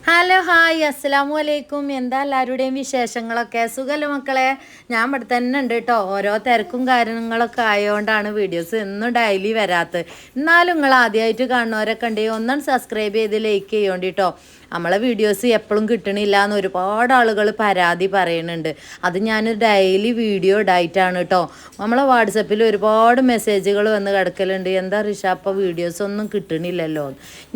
Hello hi അസ്സലാമു അലൈക്കും. എന്താ എല്ലാവരുടെയും വിശേഷങ്ങളൊക്കെ? സുഖമല്ലേ മക്കളെ? ഞാൻ ഇവിടെ തന്നെ ഉണ്ട് കേട്ടോ. ഓരോ തിരക്കും കാര്യങ്ങളൊക്കെ ആയതുകൊണ്ടാണ് വീഡിയോസ് എന്നും ഡെയിലി വരാത്തത്. എന്നാലും നിങ്ങൾ ആദ്യമായിട്ട് കാണുന്നവരൊക്കെ ഉണ്ടെങ്കിൽ ഒന്നും സബ്സ്ക്രൈബ് ചെയ്ത് ലൈക്ക് ചെയ്യോണ്ടി കേട്ടോ. നമ്മളെ വീഡിയോസ് എപ്പോഴും കിട്ടണില്ല എന്ന് ഒരുപാട് ആളുകൾ പരാതി പറയുന്നുണ്ട്. അത് ഞാൻ ഡെയിലി വീഡിയോ ഇടായിട്ടാണ് കേട്ടോ. നമ്മളെ വാട്സപ്പിൽ ഒരുപാട് മെസ്സേജുകൾ വന്ന് കിടക്കലുണ്ട്. എന്താ റിഷ അപ്പോൾ വീഡിയോസ് ഒന്നും കിട്ടണില്ലല്ലോ.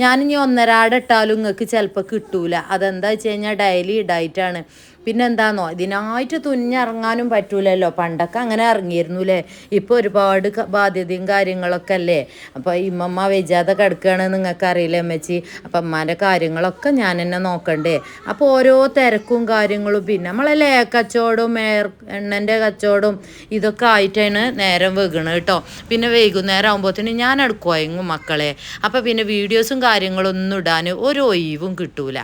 ഞാനിനി ഒന്നരാടെ ഇട്ടാലും നിങ്ങൾക്ക് ചിലപ്പോൾ കിട്ടൂല. അതെന്താ വെച്ച് കഴിഞ്ഞാൽ ഡെയിലി ഇടായിട്ടാണ്. പിന്നെന്താന്നോ, ഇതിനായിട്ട് തുന്നിറങ്ങാനും പറ്റൂലല്ലോ. പണ്ടൊക്കെ അങ്ങനെ ഇറങ്ങിയിരുന്നു അല്ലേ. ഇപ്പോൾ ഒരുപാട് ബാധ്യതയും കാര്യങ്ങളൊക്കെ അല്ലേ. അപ്പോൾ ഇമ്മമ്മ വെജാതെ കിടക്കുകയാണെന്ന് നിങ്ങൾക്ക് അറിയില്ല അമ്മച്ചി. അപ്പം അമ്മാൻ്റെ കാര്യങ്ങളൊക്കെ ഞാൻ തന്നെ നോക്കണ്ടേ. അപ്പോൾ ഓരോ തിരക്കും കാര്യങ്ങളും പിന്നെ നമ്മളെ കച്ചവടവും എണ്ണൻ്റെ കച്ചവടവും ഇതൊക്കെ ആയിട്ടാണ് നേരം വെക്കണത് കേട്ടോ. പിന്നെ വൈകുന്നേരം ആകുമ്പോഴത്തേന് ഞാൻ എടുക്കുവായെങ്കും മക്കളെ. അപ്പോൾ പിന്നെ വീഡിയോസും കാര്യങ്ങളൊന്നും ഇടാൻ ഒരു ഒഴിവും കിട്ടൂല.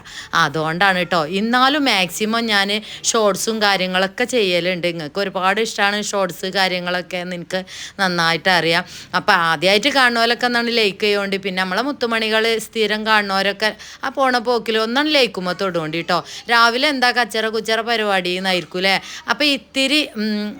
അതുകൊണ്ടാണ് കേട്ടോ. എന്നാലും മാക്സിമം ഞാൻ ഷോർട്സും കാര്യങ്ങളൊക്കെ ചെയ്യലുണ്ട്. നിങ്ങൾക്ക് ഒരുപാട് ഇഷ്ടമാണ് ഷോർട്സ് കാര്യങ്ങളൊക്കെ എന്ന് എനിക്ക് നന്നായിട്ട് അറിയാം. അപ്പോൾ ആദ്യമായിട്ട് കാണുന്നവരൊക്കെ ഒന്നാണ് ലൈക്ക് ചെയ്യുകൊണ്ട്, പിന്നെ നമ്മളെ മുത്തുമണികൾ സ്ഥിരം കാണുന്നവരൊക്കെ ആ പോണ പോക്കിൽ ഒന്നാണ് ലൈക്കുമ്പോൾ തൊടുകൊണ്ട് കേട്ടോ. രാവിലെ എന്താ കച്ചറ കുച്ചറ പരിപാടി എന്നായിരിക്കും അല്ലേ. അപ്പോൾ ഇത്തിരി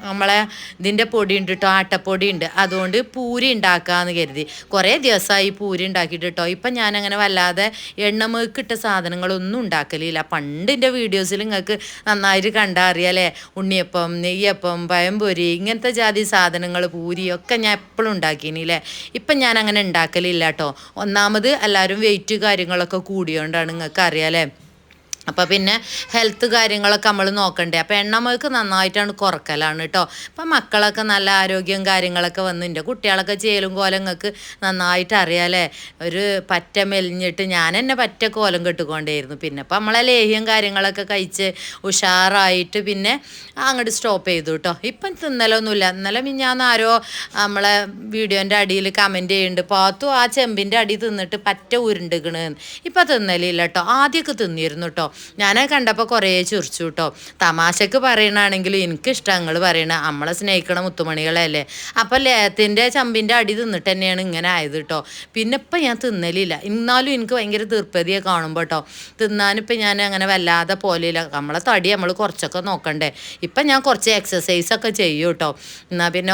നമ്മളെ ഇതിൻ്റെ പൊടി ഉണ്ട് കേട്ടോ, ആട്ടപ്പൊടി ഉണ്ട്. അതുകൊണ്ട് പൂരി ഉണ്ടാക്കാമെന്ന് കരുതി. കുറേ ദിവസമായി പൂരി ഉണ്ടാക്കിയിട്ട് കേട്ടോ. ഇപ്പം ഞാനങ്ങനെ വല്ലാതെ എണ്ണമേക്കിട്ട സാധനങ്ങളൊന്നും ഉണ്ടാക്കലില്ല. പണ്ടിൻ്റെ വീഡിയോസിൽ നിങ്ങൾക്ക് നന്നായിട്ട് കണ്ടാൽ അറിയാലേ. ഉണ്ണിയപ്പം, നെയ്യപ്പം, പഴംപൊരി, ഇങ്ങനത്തെ ജാതി സാധനങ്ങൾ, പൂരിയൊക്കെ ഞാൻ എപ്പോഴും ഉണ്ടാക്കിനില്ലേ. ഇപ്പം ഞാൻ അങ്ങനെ ഉണ്ടാക്കലില്ല കേട്ടോ. ഒന്നാമത് എല്ലാവരും വെയിറ്റ് കാര്യങ്ങളൊക്കെ കൂടിയോണ്ടാണ്, നിങ്ങൾക്ക് അറിയാലേ. അപ്പോൾ പിന്നെ ഹെൽത്ത് കാര്യങ്ങളൊക്കെ നമ്മൾ നോക്കണ്ടേ. അപ്പോൾ എണ്ണമേക്ക് നന്നായിട്ടാണ് കുറക്കലാണ് കേട്ടോ. അപ്പം മക്കളൊക്കെ നല്ല ആരോഗ്യം കാര്യങ്ങളൊക്കെ വന്ന് എൻ്റെ കുട്ടികളൊക്കെ ചേലും കോലങ്ങൾക്ക് നന്നായിട്ട് അറിയാലേ. ഒരു പറ്റ മെലിഞ്ഞിട്ട് ഞാൻ എന്നെ പറ്റ കോലം കെട്ടുകൊണ്ടേയിരുന്നു. പിന്നെ ഇപ്പം നമ്മളെ ലേഹ്യം കാര്യങ്ങളൊക്കെ കഴിച്ച് ഉഷാറായിട്ട് പിന്നെ അങ്ങോട്ട് സ്റ്റോപ്പ് ചെയ്തു കേട്ടോ. ഇപ്പം തിന്നലൊന്നുമില്ല. ഇന്നലെ മിഞ്ഞാന്ന് ആരോ നമ്മളെ വീഡിയോൻ്റെ അടിയിൽ കമൻറ്റ് ചെയ്യുന്നുണ്ട്, പാത്തു ആ ചെമ്പിൻ്റെ അടി തിന്നിട്ട് പറ്റ ഉരുണ്ടിക്കണ്. ഇപ്പം തിന്നലില്ല കേട്ടോ. ആദ്യമൊക്കെ തിന്നിരുന്നു കേട്ടോ. ഞാനത് കണ്ടപ്പോൾ കുറേ ചിരിച്ചു കേട്ടോ. തമാശക്ക് പറയണമെങ്കിലും എനിക്കിഷ്ടം നിങ്ങൾ പറയണ നമ്മളെ സ്നേഹിക്കണ മുത്തുമണികളല്ലേ. അപ്പം ലേഹത്തിൻ്റെ ചമ്പിൻ്റെ അടി തിന്നിട്ട് തന്നെയാണ് ഇങ്ങനെ ആയത് കേട്ടോ. പിന്നെ ഇപ്പം ഞാൻ തിന്നലില്ല. എന്നാലും എനിക്ക് ഭയങ്കര തീർപ്പതിയെ കാണുമ്പോൾ കേട്ടോ തിന്നാനിപ്പം ഞാൻ അങ്ങനെ വല്ലാതെ പോലെയില്ല. നമ്മളെ തടി നമ്മൾ കുറച്ചൊക്കെ നോക്കണ്ടേ. ഇപ്പം ഞാൻ കുറച്ച് എക്സസൈസൊക്കെ ചെയ്യും കേട്ടോ. എന്നാൽ പിന്നെ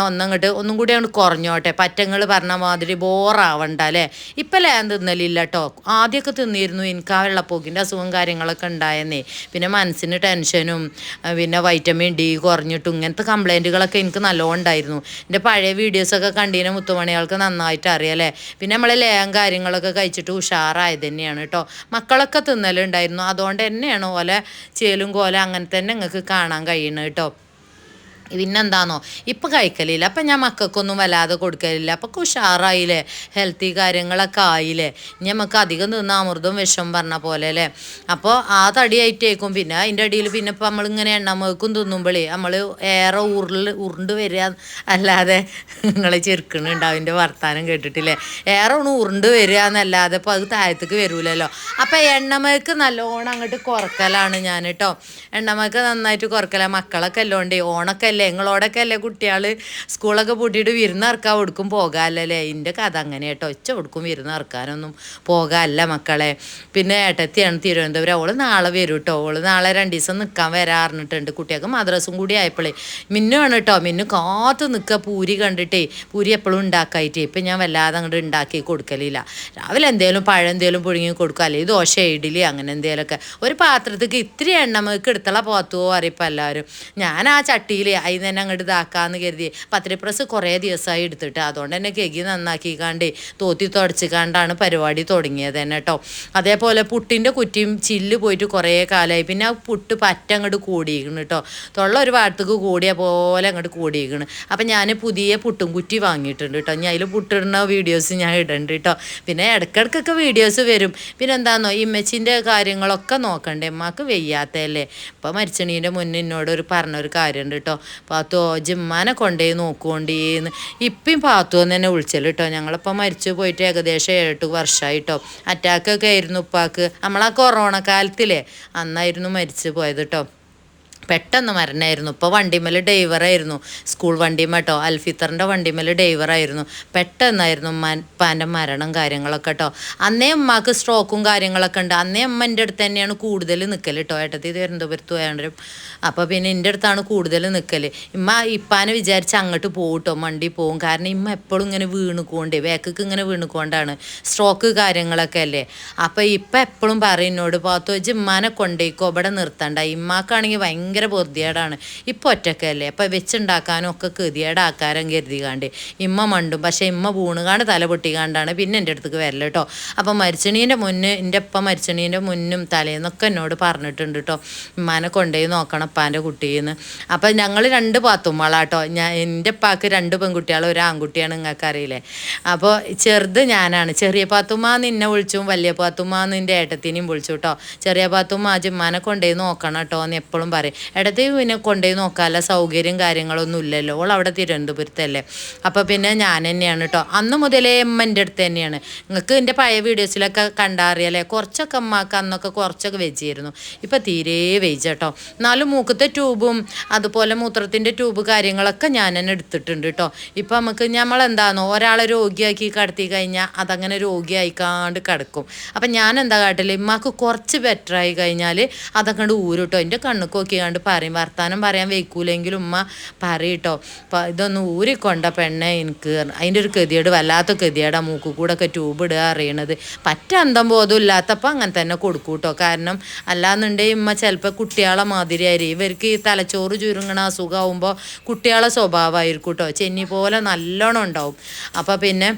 ഒന്നും കൂടി അങ്ങോട്ട് കുറഞ്ഞോട്ടെ. പറ്റങ്ങൾ പറഞ്ഞ മാതിരി ബോറാവണ്ട അല്ലേ. ഇപ്പം ലേഹം തിന്നലില്ല കേട്ടോ. ആദ്യമൊക്കെ തിന്നിരുന്നു. എനിക്ക് ആ വെള്ളപ്പോക്കിൻ്റെ അസുഖം കാര്യങ്ങളൊക്കെ ഉണ്ടായെന്നേ. പിന്നെ മനസ്സിന് ടെൻഷനും പിന്നെ വൈറ്റമിൻ ഡി കുറഞ്ഞിട്ടും ഇങ്ങനത്തെ കംപ്ലൈൻറ്റുകളൊക്കെ എനിക്ക് നല്ലോണം ഉണ്ടായിരുന്നു. എൻ്റെ പഴയ വീഡിയോസൊക്കെ കണ്ടീനെ മുത്തുമണികൾക്ക് നന്നായിട്ട് അറിയാലേ. പിന്നെ നമ്മൾ ലേഹം കാര്യങ്ങളൊക്കെ കഴിച്ചിട്ട് ഉഷാറായത് തന്നെയാണ് കേട്ടോ. മക്കളൊക്കെ തിന്നലുണ്ടായിരുന്നു. അതുകൊണ്ട് തന്നെയാണ് ഓലെ ചേലും കോല അങ്ങനെ തന്നെ നിങ്ങൾക്ക് കാണാൻ കഴിയുന്നത് കേട്ടോ. പിന്നെന്താണോ ഇപ്പം കഴിക്കലില്ല. അപ്പം ഞാൻ മക്കൾക്കൊന്നും വല്ലാതെ കൊടുക്കലില്ല. അപ്പം ഉഷാറായില്ലേ, ഹെൽത്തി കാര്യങ്ങളൊക്കെ ആയില്ലേ. ഇനി നമുക്ക് അധികം തിന്ന അമൃതവും വിഷം പറഞ്ഞ പോലെ അല്ലേ. അപ്പോൾ ആ തടിയായിട്ടേക്കും. പിന്നെ അതിൻ്റെ അടിയിൽ പിന്നെ ഇപ്പം നമ്മളിങ്ങനെ എണ്ണമേക്കും തിന്നുമ്പോഴേ നമ്മൾ ഏറെ ഉരുണ്ട് വരിക അല്ലാതെ നിങ്ങൾ ചെറുക്കണുണ്ടാവും എൻ്റെ വർത്താനം കേട്ടിട്ടില്ലേ. ഏറെ ഒന്ന് ഉരുണ്ട് വരിക എന്നല്ലാതെ ഇപ്പോൾ അത് താഴത്തേക്ക് വരൂലല്ലോ. അപ്പം എണ്ണമേക്ക് നല്ലോണം അങ്ങോട്ട് കുറക്കലാണ് ഞാൻ കേട്ടോ. എണ്ണമേക്ക് നന്നായിട്ട് കുറക്കലാണ്. മക്കളൊക്കെ അല്ലോണ്ടേ ഓണൊക്കെ അല്ലേ, നിങ്ങളോടൊക്കെ അല്ലേ കുട്ടികൾ സ്കൂളൊക്കെ പൂട്ടിയിട്ട് വിരുന്നിറക്കാൻ കൊടുക്കും പോകാമല്ലേ. എൻ്റെ കഥ അങ്ങനെ കേട്ടോ. കൊടുക്കും വിരുന്നിറക്കാനൊന്നും പോകാമല്ല മക്കളെ. പിന്നെ ഏട്ടത്തിയാണ് തിരുവനന്തപുരം. അവൾ നാളെ വരും കേട്ടോ. അവൾ നാളെ 2 ദിവസം നിൽക്കാൻ വരാറിഞ്ഞിട്ടുണ്ട്. കുട്ടികൾക്ക് മദ്രസും കൂടി ആയപ്പോഴേ മിന്നുമാണ് കേട്ടോ. മിന്നു കാത്തു നിൽക്കുക പൂരി കണ്ടിട്ടേ. പൂരി എപ്പോഴും ഉണ്ടാക്കായിട്ടേ. ഇപ്പം ഞാൻ വല്ലാതെ അങ്ങോട്ട് ഉണ്ടാക്കി കൊടുക്കലില്ല. രാവിലെ എന്തേലും പഴം എന്തേലും പുഴുങ്ങി കൊടുക്കുക, അല്ലെങ്കിൽ ദോശ ഇഡ്ഡലി അങ്ങനെ എന്തേലുമൊക്കെ. ഒരു പാത്രത്തേക്ക് ഇത്തിരി എണ്ണമേക്ക് എടുത്തള പോത്തുവോ അറിയിപ്പോൾ എല്ലാവരും. ഞാൻ ആ ചട്ടിയിൽ അതിൽ തന്നെ അങ്ങോട്ട് ഇതാക്കാമെന്ന് കരുതി. പത്തിരിപ്രസ് കുറേ ദിവസമായി എടുത്തിട്ട് അതുകൊണ്ട് തന്നെ കെകി നന്നാക്കിക്കാണ്ട് തോത്തി തുടച്ചിക്കാണ്ടാണ് പരിപാടി തുടങ്ങിയത് തന്നെ കേട്ടോ. അതേപോലെ പുട്ടിൻ്റെ കുറ്റിയും ചില്ല് പോയിട്ട് കുറേ കാലമായി. പിന്നെ ആ പുട്ട് പറ്റ അങ്ങോട്ട് കൂടിയിരിക്കണം കേട്ടോ. തൊള്ള ഒരു ഭാഗത്തേക്ക് കൂടിയ പോലെ അങ്ങോട്ട് കൂടിയിരിക്കണം. അപ്പം ഞാൻ പുതിയ പുട്ടും കുറ്റി വാങ്ങിയിട്ടുണ്ട് കേട്ടോ. ഞാൻ അതിൽ പുട്ടിടുന്ന വീഡിയോസ് ഞാൻ ഇടുന്നുണ്ട് കേട്ടോ. പിന്നെ ഇടയ്ക്കിടയ്ക്കൊക്കെ വീഡിയോസ് വരും. പിന്നെ എന്താണെന്നോ ഇമ്മച്ചിൻ്റെ കാര്യങ്ങളൊക്കെ നോക്കണ്ടേ. ഉമ്മാക്ക് വെയ്യാത്തല്ലേ. ഇപ്പം മരിച്ചണീൻ്റെ മുന്നേ എന്നോട് പറഞ്ഞൊരു കാര്യമുണ്ട് കേട്ടോ. പാത്തു ജിമ്മാനെ കൊണ്ടുപോയി നോക്കുകൊണ്ടേന്ന്. ഇപ്പം പാത്തു എന്ന് തന്നെ വിളിച്ചല്ലോ കേട്ടോ. ഞങ്ങളിപ്പോൾ മരിച്ചു പോയിട്ട് ഏകദേശം 7-8 വർഷമായിട്ടോ. അറ്റാക്കൊക്കെ ആയിരുന്നു ഉപ്പാക്ക്. നമ്മളാ കൊറോണ കാലത്തില്ലേ അന്നായിരുന്നു മരിച്ചു പോയത് കേട്ടോ. പെട്ടെന്ന് മരണമായിരുന്നു. ഇപ്പോൾ വണ്ടിമേൽ ഡ്രൈവറായിരുന്നു, സ്കൂൾ വണ്ടിമേട്ടോ, അൽഫിത്തറിൻ്റെ വണ്ടിമേൽ ഡ്രൈവറായിരുന്നു. പെട്ടെന്നായിരുന്നു ഉപ്പാൻ്റെ മരണം കാര്യങ്ങളൊക്കെ കേട്ടോ. അന്നേ ഉമ്മാക്ക് സ്ട്രോക്കും കാര്യങ്ങളൊക്കെ ഉണ്ട്. അന്നേ അമ്മ എൻ്റെ അടുത്ത് തന്നെയാണ് കൂടുതൽ നിൽക്കൽ കേട്ടോ. ഏട്ടത്തി തിരുവനന്തപുരത്ത് പോയാലും അപ്പോൾ പിന്നെ എൻ്റെ അടുത്താണ് കൂടുതൽ നിൽക്കൽ. ഇപ്പാനെ വിചാരിച്ച് അങ്ങോട്ട് പോകട്ടോ, വണ്ടി പോകും. കാരണം ഇമ്മ എപ്പോഴും ഇങ്ങനെ വീണുകൊണ്ടേ, ബാക്കിക്ക് ഇങ്ങനെ വീണുകൊണ്ടാണ്, സ്ട്രോക്ക് കാര്യങ്ങളൊക്കെ അല്ലേ. അപ്പോൾ ഇപ്പം എപ്പോഴും പറയും എന്നോട്, പാത്തു വെച്ച് ഇമ്മാനെ കൊണ്ടേക്കോ, ഇവിടെ നിർത്തണ്ട. ഇമ്മാക്കാണെങ്കിൽ ഭയങ്കര പൊറുതിയേടാണ്. ഇപ്പോൾ ഒറ്റക്കല്ലേ, അപ്പം വെച്ചുണ്ടാക്കാനും ഒക്കെ ഗതിയേടാക്കാരം കരുതികാണ്ട് ഇമ്മ മണ്ടും. പക്ഷേ ഇമ്മ വീണുകാണ്ട് തല പൊട്ടിക്കാണ്ടാണ് പിന്നെ എൻ്റെ അടുത്തേക്ക് വരല് കേട്ടോ. അപ്പം മരിച്ചണീൻ്റെ മുന്നേ, എൻ്റെ അപ്പം മരിച്ചണീൻ്റെ മുന്നും തലേന്നൊക്കെ എന്നോട് പറഞ്ഞിട്ടുണ്ട് കേട്ടോ, ഇമ്മാനെ കൊണ്ടുപോയി നോക്കണം ഉപ്പാൻ്റെ കുട്ടീന്ന്. അപ്പം ഞങ്ങൾ 2 പാത്തുമ്മളാട്ടോ. എൻ്റെ ഉപ്പാക്ക് 2 പെൺകുട്ടികളും 1 ആൺകുട്ടിയാണ്, നിങ്ങൾക്ക് അറിയില്ലേ. അപ്പോൾ ചെറുത് ഞാനാണ്. ചെറിയ പാത്തുമ്മ നിന്നെ വിളിച്ചും വലിയ പാത്തുമ്മ നിൻ്റെ ഏട്ടത്തിനെയും വിളിച്ചു കേട്ടോ. ചെറിയ പാത്തുമ്മ ജിമ്മാനെ കൊണ്ടുപോയി നോക്കണം കേട്ടോ എന്ന് എപ്പോഴും പറയും. ഇടത്ത് പിന്നെ കൊണ്ടുപോയി നോക്കാനുള്ള സൗകര്യം കാര്യങ്ങളൊന്നും ഇല്ലല്ലോ, ഓൾ അവിടെ തിരുവനന്തപുരത്തല്ലേ. അപ്പോൾ പിന്നെ ഞാൻ തന്നെയാണ് കേട്ടോ. അന്ന് മുതലേ അമ്മൻ്റെ അടുത്ത് തന്നെയാണ്. നിങ്ങൾക്ക് എൻ്റെ പഴയ വീഡിയോസിലൊക്കെ കണ്ടറിയാലേ, കുറച്ചൊക്കെ അമ്മക്ക് അന്നൊക്കെ കുറച്ചൊക്കെ വെച്ചിരുന്നു. ഇപ്പം തീരെ വെയിച്ച കേട്ടോ. എന്നാലും മൂക്കത്തെ ട്യൂബും അതുപോലെ മൂത്രത്തിൻ്റെ ട്യൂബ് കാര്യങ്ങളൊക്കെ ഞാൻ തന്നെ എടുത്തിട്ടുണ്ട് കേട്ടോ. ഇപ്പം നമുക്ക് നമ്മളെന്താണോ ഒരാളെ രോഗിയാക്കി കിടത്തി കഴിഞ്ഞാൽ അതങ്ങനെ രോഗിയായിക്കാണ്ട് കിടക്കും. അപ്പം ഞാൻ എന്താ കാട്ടില്ല, ഇമ്മക്ക് കുറച്ച് ബെറ്ററായി കഴിഞ്ഞാൽ അതങ്ങോട്ട് ഊരുട്ടോ. എൻ്റെ കണ്ണുക്ക് നോക്കിക്കാണ്ട് പറയും, വർത്താനം പറയാൻ വെക്കൂലെങ്കിലും ഉമ്മ പറയട്ടോ, ഇതൊന്ന് ഊരിക്കൊണ്ട പെണ്ണെ എനിക്ക്. അതിൻ്റെ ഒരു ഗതിയേട്, വല്ലാത്ത ഗതിയേടാ മൂക്ക് കൂടെ ഒക്കെ ട്യൂബ് ഇടുക അറിയണത്. അന്തം ബോധം ഇല്ലാത്തപ്പോൾ അങ്ങനെ തന്നെ കൊടുക്കൂട്ടോ. കാരണം അല്ലാന്നുണ്ടെങ്കിൽ ഉമ്മ ചിലപ്പോൾ കുട്ടികളെ മാതിരിയായിരിക്കും. ഇവർക്ക് ഈ തലച്ചോറ് ചുരുങ്ങണ അസുഖമാകുമ്പോൾ കുട്ടികളെ സ്വഭാവമായിരിക്കും കേട്ടോ, ചെന്നി പോലെ നല്ലോണം ഉണ്ടാവും. അപ്പോൾ പിന്നെ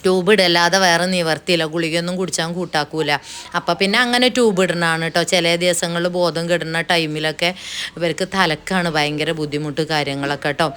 ട്യൂബ് ഇടല്ലാതെ വേറെ നിവർത്തിയില്ല, ഗുളികയൊന്നും കുടിച്ചാൽ കൂട്ടാക്കൂല. അപ്പം പിന്നെ അങ്ങനെ ട്യൂബ് ഇടണതാണ് കേട്ടോ. ചില ദിവസങ്ങളിൽ ബോധം കെടുന്ന ടൈമിലൊക്കെ ഇവർക്ക് തലക്കാണ് ഭയങ്കര ബുദ്ധിമുട്ട് കാര്യങ്ങളൊക്കെ കേട്ടോ.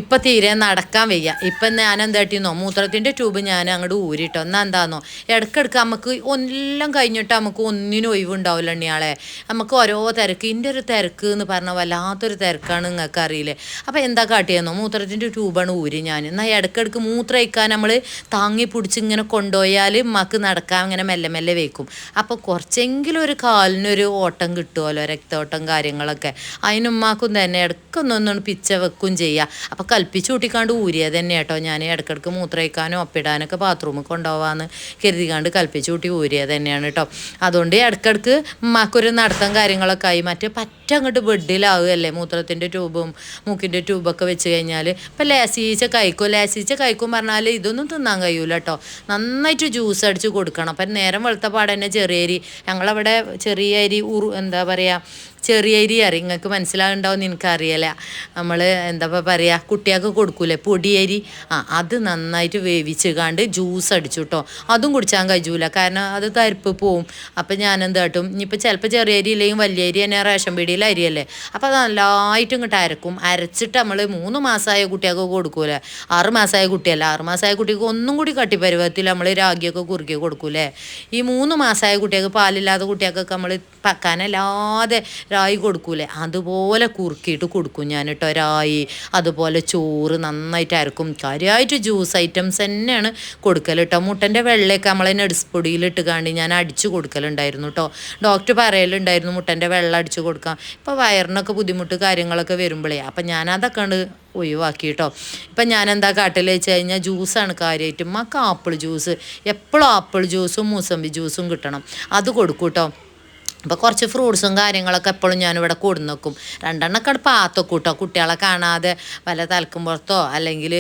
ഇപ്പം തീരെ നടക്കാൻ വയ്യ. ഇപ്പം ഞാൻ എന്താട്ടിന്നോ, മൂത്രത്തിൻ്റെ ട്യൂബ് ഞാൻ അങ്ങോട്ട് ഊരിട്ടോ. എന്നാൽ എന്താണെന്നോ, ഇടയ്ക്കിടയ്ക്ക് നമുക്ക് എല്ലാം കഴിഞ്ഞിട്ട് നമുക്ക് ഒന്നിനും ഒഴിവുണ്ടാവില്ല എണ്ണിയാളെ. നമുക്ക് ഓരോ തിരക്ക്, ഇതിൻ്റെ ഒരു തിരക്ക് എന്ന് പറഞ്ഞാൽ വല്ലാത്തൊരു തിരക്കാണ്, നിങ്ങൾക്ക് അറിയില്ലേ. അപ്പോൾ എന്താ കാട്ടിയെന്നോ, മൂത്രത്തിൻ്റെ ട്യൂബാണ് ഊരി ഞാൻ. എന്നാൽ ഇടയ്ക്കിടയ്ക്ക് മൂത്രം ഒഴിക്കാൻ നമ്മൾ താങ്ങി പിടിച്ച് ഇങ്ങനെ കൊണ്ടുപോയാൽ ഉമ്മക്ക് നടക്കാൻ അങ്ങനെ മെല്ലെ മെല്ലെ വെക്കും. അപ്പോൾ കുറച്ചെങ്കിലും ഒരു കാലിനൊരു ഓട്ടം കിട്ടുമല്ലോ, രക്തോട്ടം കാര്യങ്ങളൊക്കെ. അതിനുമ്മാക്കും തന്നെ ഇടയ്ക്കൊന്നൊന്നും പിച്ച വെക്കും ചെയ്യുക. അപ്പോൾ കൽപ്പിച്ച് കൂട്ടിക്കാണ്ട് ഊരിയത് തന്നെ കേട്ടോ. ഞാൻ ഇടയ്ക്കിടയ്ക്ക് മൂത്രയിക്കാനോ ഒപ്പിടാനൊക്കെ ബാത്റൂമിൽ കൊണ്ടുപോകാമെന്ന് കരുതിക്കാണ്ട് കൽപ്പിച്ച് കൂട്ടി ഊരിയത് തന്നെയാണ് കേട്ടോ. അതുകൊണ്ട് ഇടയ്ക്കിടയ്ക്ക് ഉമ്മാക്കൊരു നടത്തം കാര്യങ്ങളൊക്കെ ആയി. മറ്റേ അങ്ങോട്ട് ബെഡിലാവുകയല്ലേ മൂത്രത്തിൻ്റെ ട്യൂബും മൂക്കിൻ്റെ ട്യൂബൊക്കെ വെച്ച് കഴിഞ്ഞാൽ. ഇപ്പം ലേസീച്ച കഴിക്കും പറഞ്ഞാൽ ഇതൊന്നും തിന്നാൻ കഴിയൂല കേട്ടോ. നന്നായിട്ട് ജ്യൂസ് അടിച്ച് കൊടുക്കണം. അപ്പം നേരം വെളുത്ത പാടെ തന്നെ ചെറിയ അരി, ഞങ്ങളവിടെ ചെറിയ അരി എന്താ പറയുക, ചെറിയ അരി അറിയും, നിങ്ങൾക്ക് മനസ്സിലാകുന്നുണ്ടാവും എനിക്കറിയില്ല. നമ്മൾ എന്താ പറയുക, കുട്ടികൾക്ക് കൊടുക്കൂലേ പൊടിയരി, അത് നന്നായിട്ട് വേവിച്ച് കാണ്ട് ജ്യൂസ് അടിച്ചു കേട്ടോ. അതും കുടിച്ചാൽ കഴിയൂല, കാരണം അത് തരിപ്പ് പോവും. അപ്പം ഞാൻ എന്താ കാട്ടും, ഇനിയിപ്പോൾ ചിലപ്പോൾ ചെറിയ അരി ഇല്ലെങ്കിൽ വലിയ അരി തന്നെ, റേഷൻ പീടിയിൽ അരിയല്ലേ. അപ്പോൾ അത് നല്ലതായിട്ട് ഇങ്ങോട്ട് അരച്ചിട്ട് നമ്മൾ 3 മാസമായ കുട്ടികൾക്ക് കൊടുക്കൂലേ, 6 മാസമായ കുട്ടിയല്ല, 6 മാസമായ കുട്ടിക്ക് ഒന്നും കൂടി കട്ടിപ്പരുവത്തിൽ നമ്മൾ രാഗിയൊക്കെ കുറുക്കി കൊടുക്കൂലേ. ഈ 3 മാസമായ കുട്ടികൾക്ക്, പാലില്ലാത്ത കുട്ടികൾക്കൊക്കെ നമ്മൾ പക്കാനല്ലാതെ രായി കൊടുക്കൂലേ, അതുപോലെ കുറുക്കിയിട്ട് കൊടുക്കും ഞാൻ കേട്ടോ. രായി അതുപോലെ ചോറ് നന്നായിട്ട് അരക്കും. കാര്യമായിട്ട് ജ്യൂസ് ഐറ്റംസ് തന്നെയാണ് കൊടുക്കൽ കേട്ടോ. മുട്ടൻ്റെ വെള്ളയൊക്കെ നമ്മളെ നട്സ് പൊടിയിലിട്ട് കാണ്ടി ഞാൻ അടിച്ചു കൊടുക്കലുണ്ടായിരുന്നു കേട്ടോ. ഡോക്ടർ പറയലുണ്ടായിരുന്നു മുട്ടൻ്റെ വെള്ളം അടിച്ചു കൊടുക്കാം. ഇപ്പോൾ വയറിനൊക്കെ ബുദ്ധിമുട്ട് കാര്യങ്ങളൊക്കെ വരുമ്പോഴേ, അപ്പം ഞാനതൊക്കെ ഉണ്ട് ഒഴിവാക്കി കേട്ടോ. ഇപ്പം ഞാൻ എന്താ കാട്ടിൽ വെച്ച് കഴിഞ്ഞാൽ ജ്യൂസാണ് കാര്യമായിട്ട്. മക്ക് ആപ്പിൾ ജ്യൂസ്, എപ്പോഴും ആപ്പിൾ ജ്യൂസും മൂസമ്പി ജ്യൂസും കിട്ടണം, അത് കൊടുക്കും കേട്ടോ. അപ്പോൾ കുറച്ച് ഫ്രൂട്ട്സും കാര്യങ്ങളൊക്കെ എപ്പോഴും ഞാനിവിടെ കൊടുന്ന് വെക്കും. 2 എണ്ണമൊക്കെ പാത്തൊക്കെ കൂട്ടോ, കുട്ടികളെ കാണാതെ വല്ല തലക്കുമ്പുറത്തോ അല്ലെങ്കിൽ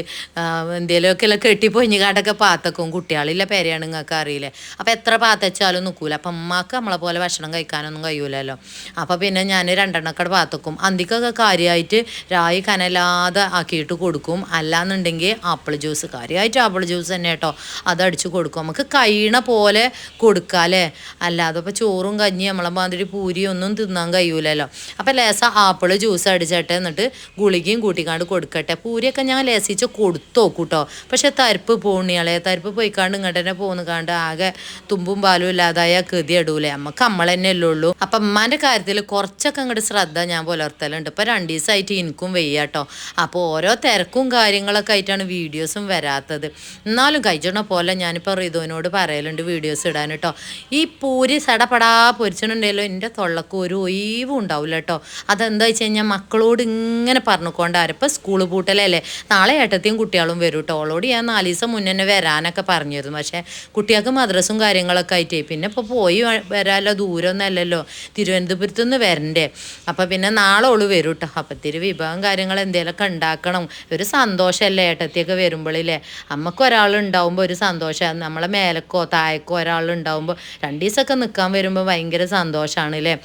എന്തെങ്കിലുമൊക്കെ കെട്ടിപ്പൊഞ്ഞിക്കാണ്ടൊക്കെ പാത്തക്കും. കുട്ടികളില്ല പേരെയാണ്, നിങ്ങൾക്ക് അറിയില്ലേ. അപ്പോൾ എത്ര പാത്തച്ചാലും നിൽക്കൂല. അപ്പം അമ്മക്ക് നമ്മളെ പോലെ ഭക്ഷണം കഴിക്കാനൊന്നും കഴിയൂലല്ലോ. അപ്പോൾ പിന്നെ ഞാൻ 2 എണ്ണമൊക്കെ പാത്തക്കും. അന്തിക്കൊക്കെ കാര്യമായിട്ട് രായി കനലാതെ ആക്കിയിട്ട് കൊടുക്കും. അല്ലാന്നുണ്ടെങ്കിൽ ആപ്പിൾ ജ്യൂസ്, കാര്യമായിട്ട് ആപ്പിൾ ജ്യൂസ് തന്നെ കേട്ടോ, അതടിച്ച് കൊടുക്കും. നമുക്ക് കഴിയണ പോലെ കൊടുക്കാം അല്ലേ. അല്ലാതെ ഇപ്പോൾ ചോറും കഞ്ഞിയും നമ്മളെ മാതിരി പൂരിയൊന്നും തിന്നാൻ കഴിയൂലല്ലോ. അപ്പം ലേസ ആപ്പിൾ ജ്യൂസ് അടിച്ചിട്ട് എന്നിട്ട് ഗുളികയും കൂട്ടിക്കാണ്ട് കൊടുക്കട്ടെ. പൂരിയൊക്കെ ഞാൻ ലേസിച്ച് കൊടുത്തു നോക്കൂട്ടോ. പക്ഷെ തരിപ്പ് പോണിയാളെ, തരിപ്പ് പോയിക്കാണ്ട് ഇങ്ങോട്ട് തന്നെ പോന്നുകാണ്ട് ആകെ തുമ്പും പാലും ഇല്ലാതായ ഗതി ഇടൂലേ. നമുക്ക് നമ്മൾ തന്നെ അല്ലേ ഉള്ളൂ. അപ്പം അമ്മാൻ്റെ കാര്യത്തിൽ കുറച്ചൊക്കെ അങ്ങോട്ട് ശ്രദ്ധ ഞാൻ പുലർത്തലുണ്ട്. ഇപ്പം 2 ദിവസമായിട്ട് എനിക്കും വെയ്യാട്ടോ. അപ്പോൾ ഓരോ തിരക്കും കാര്യങ്ങളൊക്കെ ആയിട്ടാണ് വീഡിയോസും വരാത്തത്. എന്നാലും കഴിച്ചണ പോലെ ഞാനിപ്പോൾ റിതുവിനോട് പറയലുണ്ട് വീഡിയോസ് ഇടാൻ കേട്ടോ. ഈ പൂരി സടപടാ പൊരിച്ചണം ഉണ്ടല്ലോ എൻ്റെ തൊള്ളക്ക് ഒരു ഒഴിവും ഉണ്ടാവില്ല കേട്ടോ. അതെന്താ വെച്ച് കഴിഞ്ഞാൽ മക്കളോട് ഇങ്ങനെ പറഞ്ഞുകൊണ്ടാരും ഇപ്പം സ്കൂൾ പൂട്ടലല്ലേ, നാളെ ഏട്ടത്തെയും കുട്ടികളും വരും കേട്ടോ. ഓളോട് ഞാൻ 4 ദിവസം മുന്നേ തന്നെ വരാനൊക്കെ പറഞ്ഞിരുന്നു. പക്ഷേ കുട്ടികൾക്ക് മദ്രസും കാര്യങ്ങളൊക്കെ ആയിട്ടേ പിന്നെ ഇപ്പോൾ പോയി വരാമല്ലോ, ദൂരമൊന്നും അല്ലല്ലോ, തിരുവനന്തപുരത്ത് നിന്ന് വരണ്ടേ. അപ്പം പിന്നെ നാളെ ഓള് വരും കേട്ടോ. അപ്പം ഇത്തിരി വിഭവം കാര്യങ്ങൾ എന്തെങ്കിലുമൊക്കെ ഉണ്ടാക്കണം. ഒരു സന്തോഷമല്ലേ ഏട്ടത്തിയൊക്കെ വരുമ്പോഴില്ലേ, അമ്മക്ക് ഒരാളുണ്ടാവുമ്പോൾ ഒരു സന്തോഷമാണ്. നമ്മളെ മേലക്കോ താഴേക്കോ ഒരാളുണ്ടാവുമ്പോൾ 2 ദിവസമൊക്കെ നിൽക്കാൻ വരുമ്പോൾ ഭയങ്കര സന്തോഷമാണ് അല്ലേ.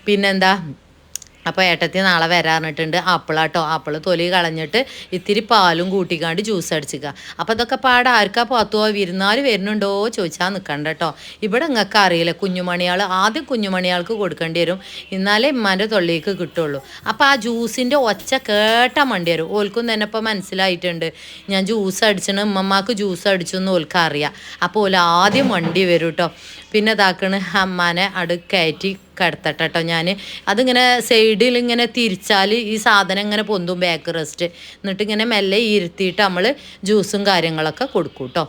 പിന്നെന്താ, അപ്പോൾ ഏട്ടത്തി നാളെ വരാറിട്ടുണ്ട്. ആപ്പിളാട്ടോ, ആപ്പിൾ തൊലി കളഞ്ഞിട്ട് ഇത്തിരി പാലും കൂട്ടിക്കാണ്ട് ജ്യൂസ് അടിച്ചിക്കുക. അപ്പോൾ ഇതൊക്കെ പാടെ ആർക്കാ പാത്തുവോ, വിരുന്നാർ വരുന്നുണ്ടോ ചോദിച്ചാൽ നിൽക്കണ്ട കേട്ടോ. ഇവിടെ നിങ്ങൾക്ക് അറിയില്ല, കുഞ്ഞുമണിയാൾ ആദ്യം കുഞ്ഞുമണിയാൾക്ക് കൊടുക്കേണ്ടി വരും, എന്നാലേ ഉമ്മാൻ്റെ തൊള്ളിക്ക് കിട്ടുള്ളൂ. അപ്പോൾ ആ ജ്യൂസിൻ്റെ ഒച്ച കേട്ടാൽ മണ്ടി വരും. ഓൽക്കും തന്നെ ഇപ്പോൾ മനസ്സിലായിട്ടുണ്ട് ഞാൻ ജ്യൂസ് അടിച്ചിട്ട് ഉമ്മമാക്ക് ജ്യൂസ് അടിച്ചു എന്ന് ഓൽക്ക് അറിയാം. അപ്പോൾ ഓൽ ആദ്യം വണ്ടി വരും കേട്ടോ. പിന്നെ ഇതാക്കണ് അമ്മാനെ കയറ്റി കിടത്തട്ടെ കേട്ടോ. ഞാൻ അതിങ്ങനെ സൈഡിൽ ഇങ്ങനെ തിരിച്ചാൽ ഈ സാധനം ഇങ്ങനെ പൊന്തും, ബാക്ക് റെസ്റ്റ്. എന്നിട്ട് ഇങ്ങനെ മെല്ലെ ഇരുത്തിയിട്ട് നമ്മൾ ജ്യൂസും കാര്യങ്ങളൊക്കെ കൊടുക്കും കേട്ടോ.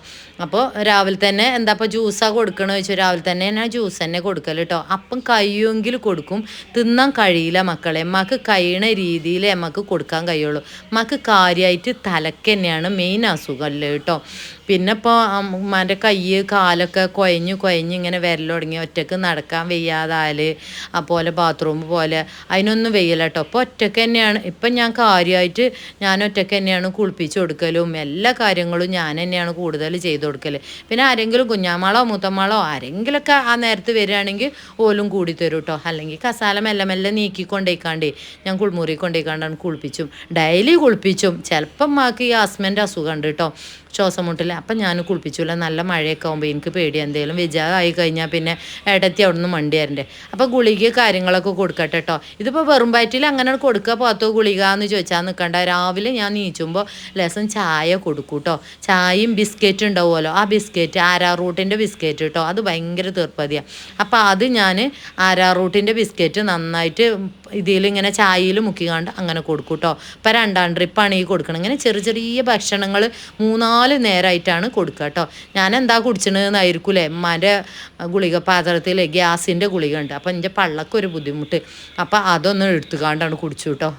അപ്പോൾ രാവിലെ തന്നെ എന്താ ഇപ്പോൾ ജ്യൂസാണ് കൊടുക്കണമെന്ന് ചോദിച്ചാൽ രാവിലെ തന്നെ ഞാൻ ജ്യൂസ് തന്നെ കൊടുക്കൽ കേട്ടോ. അപ്പം കഴിയുമെങ്കിൽ കൊടുക്കും, തിന്നാൻ കഴിയില്ല മക്കളെ. അമ്മക്ക് കഴിയണ രീതിയിൽ അമ്മക്ക് കൊടുക്കാൻ കഴിയുള്ളൂ. അമ്മക്ക് കാര്യമായിട്ട് തലക്ക് തന്നെയാണ് മെയിൻ അസുഖമല്ലേ കേട്ടോ. പിന്നെ ഇപ്പോൾ അമ്മൻ്റെ കൈ കാലൊക്കെ കുഴഞ്ഞ് ഇങ്ങനെ വരൽ തുടങ്ങി, ഒറ്റക്ക് നടക്കാൻ വയ്യാതായാൽ, അതുപോലെ ബാത്റൂം പോലെ അതിനൊന്നും വെയ്യല്ല കേട്ടോ. അപ്പോൾ ഒറ്റക്ക് തന്നെയാണ് ഇപ്പം ഞാൻ കാര്യമായിട്ട് ഞാൻ ഒറ്റക്ക് തന്നെയാണ് കുളിപ്പിച്ച് കൊടുക്കലും എല്ലാ കാര്യങ്ങളും ഞാൻ തന്നെയാണ് കൂടുതൽ ചെയ്ത് കൊടുക്കൽ. പിന്നെ ആരെങ്കിലും കുഞ്ഞാമാളോ മൂത്തമ്മാളോ ആരെങ്കിലുമൊക്കെ ആ നേരത്ത് വരികയാണെങ്കിൽ ഓലും കൂടി തരും കേട്ടോ. അല്ലെങ്കിൽ കസാല മെല്ലെ മെല്ലെ നീക്കി കൊണ്ടേക്കാണ്ടേ ഞാൻ കുളിമുറി കൊണ്ടേക്കാണ്ടാണ് കുളിപ്പിച്ചും, ഡെയിലി കുളിപ്പിച്ചും. ചിലപ്പം മാക്ക് ഈ ഹസ്ബൻഡ് അസുഖം ഉണ്ട് കേട്ടോ, ശ്വാസം മുട്ടില്ല. അപ്പം ഞാൻ കുളിപ്പിച്ചില്ല. നല്ല മഴയൊക്കെ ആകുമ്പോൾ എനിക്ക് പേടി എന്തെങ്കിലും വിജയമായി കഴിഞ്ഞാൽ പിന്നെ ഏട്ടത്തി അവിടെ നിന്ന് മണ്ടി വരണ്ടേ. അപ്പോൾ ഗുളിക കാര്യങ്ങളൊക്കെ കൊടുക്കട്ടെ കേട്ടോ. ഇതിപ്പോൾ വെറും വയറ്റിൽ അങ്ങനെ കൊടുക്കുക പോത്തോ ഗുളിക എന്ന് ചോദിച്ചാൽ നിൽക്കണ്ട. രാവിലെ ഞാൻ നീച്ചുമ്പോൾ ലേസം ചായ കൊടുക്കും കേട്ടോ. ചായയും ബിസ്ക്കറ്റ് ഉണ്ടാവുമല്ലോ, ആ ബിസ്ക്കറ്റ് ആരാറൂട്ടിൻ്റെ ബിസ്ക്കറ്റ് കേട്ടോ, അത് ഭയങ്കര തീർപ്പതിയാണ്. അപ്പോൾ അത് ഞാൻ ആരാറൂട്ടിൻ്റെ ബിസ്ക്കറ്റ് നന്നായിട്ട് ഇതിലിങ്ങനെ ചായയിൽ മുക്കിക്കാണ്ട് അങ്ങനെ കൊടുക്കും കേട്ടോ. ഇപ്പം 2ാം ട്രിപ്പാണ് ഈ കൊടുക്കണം. ഇങ്ങനെ ചെറിയ ചെറിയ ഭക്ഷണങ്ങൾ 3-4 നേരമായിട്ടാണ് കൊടുക്കുക കേട്ടോ. ഞാൻ എന്താ കുടിച്ചണെന്നായിരിക്കൂലേ, ഉമ്മാൻ്റെ ഗുളിക പാത്രത്തിൽ ഗ്യാസിൻ്റെ ഗുളിക ഉണ്ട്. അപ്പം എൻ്റെ പള്ളക്കൊരു ബുദ്ധിമുട്ട്, അപ്പം അതൊന്ന് എടുത്തുകാണ്ടാണ് കുടിച്ചു കേട്ടോ.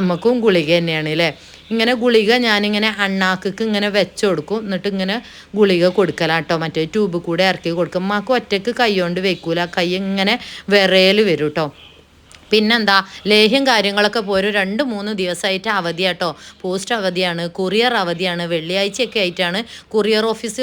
അമ്മക്കും ഗുളിക തന്നെയാണ് അല്ലേ. ഇങ്ങനെ ഗുളിക ഞാനിങ്ങനെ അണ്ണാക്കിക്ക് ഇങ്ങനെ വെച്ച് കൊടുക്കും, എന്നിട്ട് ഇങ്ങനെ ഗുളിക കൊടുക്കലാട്ടോ. മറ്റേ ട്യൂബ് കൂടെ ഇറക്കി കൊടുക്കും. അമ്മക്ക് ഒറ്റയ്ക്ക് കൈ കൊണ്ട് വെക്കൂല, കൈ ഇങ്ങനെ വിറയൽ വരും കേട്ടോ. പിന്നെന്താ, ലേഹ്യം കാര്യങ്ങളൊക്കെ പോരും 2-3 ദിവസമായിട്ട് അവധിയാട്ടോ. പോസ്റ്റ് അവധിയാണ്, കൊറിയർ അവധിയാണ്. വെള്ളിയാഴ്ചയൊക്കെ ആയിട്ടാണ് കൊറിയർ ഓഫീസ്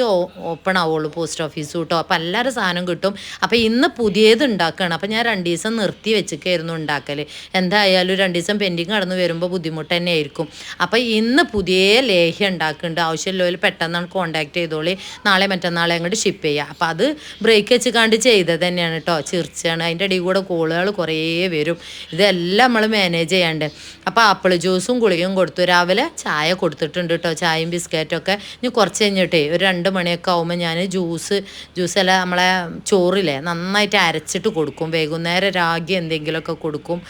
ഓപ്പൺ ആവുള്ളൂ, പോസ്റ്റ് ഓഫീസ് കേട്ടോ. അപ്പോൾ എല്ലാവരും സാധനം കിട്ടും. അപ്പോൾ ഇന്ന് പുതിയത് ഉണ്ടാക്കുകയാണ്. അപ്പോൾ ഞാൻ 2 ദിവസം നിർത്തി വെച്ചിട്ടായിരുന്നു ഉണ്ടാക്കൽ. എന്തായാലും 2 ദിവസം പെൻഡിങ് കടന്ന് വരുമ്പോൾ ബുദ്ധിമുട്ട് തന്നെ ആയിരിക്കും. അപ്പോൾ ഇന്ന് പുതിയ ലേഹ്യം ഉണ്ടാക്കുന്നുണ്ട്. ആവശ്യമുള്ളവർ പെട്ടെന്ന് കോൺടാക്ട് ചെയ്തോളി, നാളെ മറ്റന്നാളെ അങ്ങോട്ട് ഷിപ്പ് ചെയ്യുക. അപ്പോൾ അത് ബ്രേക്ക് വെച്ച് ചെയ്തത് തന്നെയാണ് കേട്ടോ. ചിർച്ചാണ് അതിൻ്റെ ഇടയിൽ കൂടെ കോളുകൾ കുറേ വരും. ഇതെല്ലാം നമ്മൾ മാനേജ് ചെയ്യാണ്ട്. അപ്പോൾ ആപ്പിൾ ജ്യൂസും ഗുളികയും കൊടുത്തു. രാവിലെ ചായ കൊടുത്തിട്ടുണ്ട് കേട്ടോ, ചായയും ബിസ്ക്കറ്റൊക്കെ. ഇനി കുറച്ച് കഴിഞ്ഞിട്ടേ ഒരു 2 മണിയൊക്കെ ആകുമ്പോൾ ഞാൻ ജ്യൂസല്ല നമ്മളെ ചോറില്ലേ നന്നായിട്ട് അരച്ചിട്ട് കൊടുക്കും. വൈകുന്നേരം രാഗി എന്തെങ്കിലുമൊക്കെ കൊടുക്കും.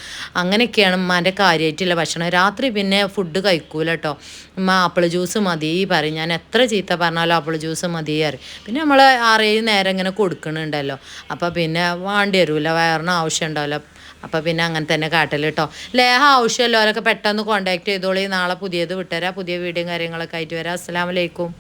അങ്ങനെയൊക്കെയാണ് ഉമ്മാൻ്റെ കാര്യമായിട്ടുള്ള ഭക്ഷണം. രാത്രി പിന്നെ ഫുഡ് കഴിക്കൂല കേട്ടോ. ഉമ്മ ആപ്പിൾ ജ്യൂസ് മതി പറയും. ഞാൻ എത്ര ചീത്ത പറഞ്ഞാലും ആപ്പിൾ ജ്യൂസ് മതി പറയും. പിന്നെ നമ്മൾ 6-7 നേരം ഇങ്ങനെ കൊടുക്കണുണ്ടല്ലോ, അപ്പോൾ പിന്നെ വേണ്ടി വരില്ല, വയറിന് ആവശ്യം ഉണ്ടാവില്ല. അപ്പോൾ പിന്നെ അങ്ങനെ തന്നെ കാട്ടൽ കേട്ടോ. ലേഹ ആവശ്യമുള്ളവരൊക്കെ പെട്ടെന്ന് കോൺടാക്ട് ചെയ്തോളി. നാളെ പുതിയത് വിട്ടുതരാം. പുതിയ വീഡിയോയും കാര്യങ്ങളൊക്കെ ആയിട്ട് വരാം. അസ്സലാമു അലൈക്കും.